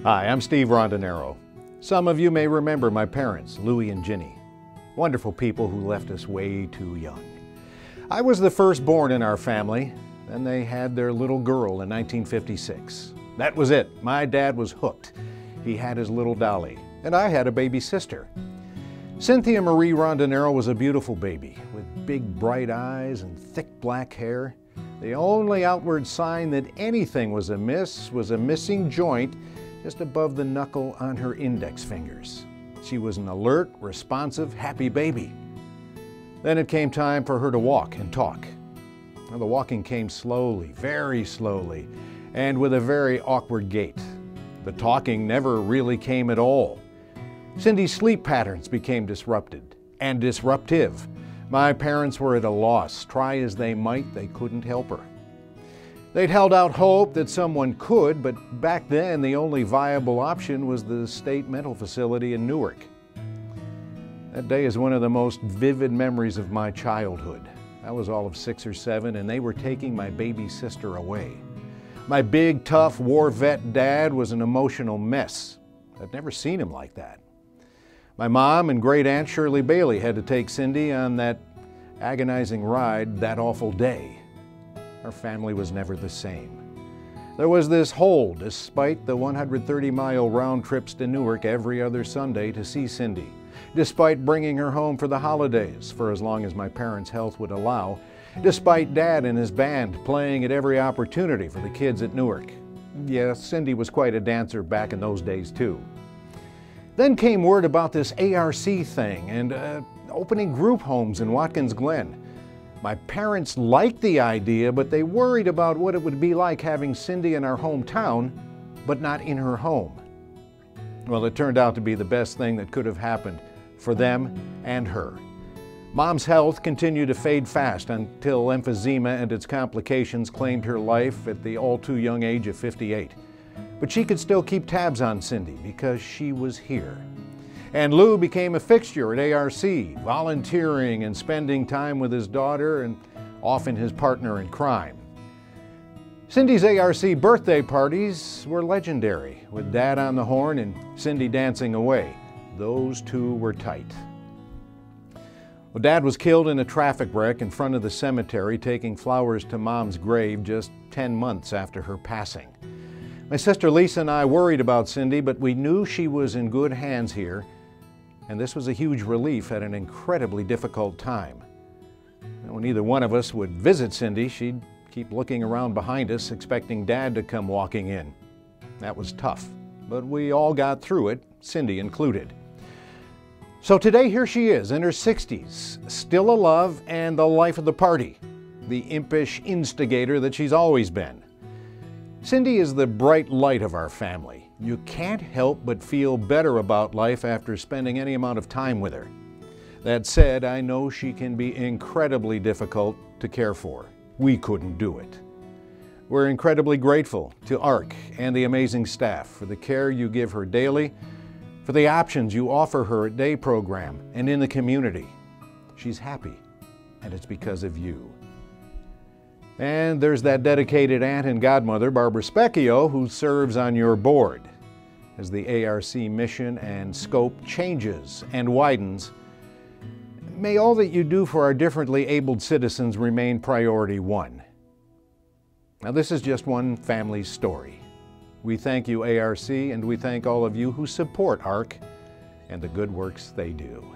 Hi, I'm Steve Rondinaro. Some of you may remember my parents, Louie and Ginny. Wonderful people who left us way too young. I was the firstborn in our family, then they had their little girl in 1956. That was it. My dad was hooked. He had his little Dolly, and I had a baby sister. Cynthia Marie Rondinaro was a beautiful baby with big bright eyes and thick black hair. The only outward sign that anything was amiss was a missing joint just above the knuckle on her index fingers. She was an alert, responsive, happy baby. Then it came time for her to walk and talk. Well, the walking came slowly, very slowly, and with a very awkward gait. The talking never really came at all. Cindy's sleep patterns became disrupted and disruptive. My parents were at a loss. Try as they might, they couldn't help her. They'd held out hope that someone could, but back then the only viable option was the state mental facility in Newark. That day is one of the most vivid memories of my childhood. I was all of 6 or 7, and they were taking my baby sister away. My big, tough, war vet dad was an emotional mess. I'd never seen him like that. My mom and great aunt Shirley Bailey had to take Cindy on that agonizing ride that awful day. Our family was never the same. There was this hole despite the 130-mile round trips to Newark every other Sunday to see Cindy, despite bringing her home for the holidays for as long as my parents' health would allow, despite Dad and his band playing at every opportunity for the kids at Newark. Yes, Cindy was quite a dancer back in those days too. Then came word about this ARC thing and opening group homes in Watkins Glen. My parents liked the idea, but they worried about what it would be like having Cindy in our hometown, but not in her home. Well, it turned out to be the best thing that could have happened for them and her. Mom's health continued to fade fast until emphysema and its complications claimed her life at the all-too-young age of 58. But she could still keep tabs on Cindy because she was here. And Lou became a fixture at ARC, volunteering and spending time with his daughter and often his partner in crime. Cindy's ARC birthday parties were legendary, with Dad on the horn and Cindy dancing away. Those two were tight. Well, Dad was killed in a traffic wreck in front of the cemetery, taking flowers to Mom's grave just 10 months after her passing. My sister Lisa and I worried about Cindy, but we knew she was in good hands here, and this was a huge relief at an incredibly difficult time. When neither one of us would visit Cindy, she'd keep looking around behind us, expecting Dad to come walking in. That was tough, but we all got through it, Cindy included. So today here she is in her 60s, still a love and the life of the party, the impish instigator that she's always been. Cindy is the bright light of our family. You can't help but feel better about life after spending any amount of time with her. That said, I know she can be incredibly difficult to care for. We couldn't do it. We're incredibly grateful to Arc and the amazing staff for the care you give her daily, for the options you offer her at day program and in the community. She's happy, and it's because of you. And there's that dedicated aunt and godmother, Barbara Specchio, who serves on your board. As the ARC mission and scope changes and widens, may all that you do for our differently abled citizens remain priority one. Now, this is just one family's story. We thank you, ARC, and we thank all of you who support ARC and the good works they do.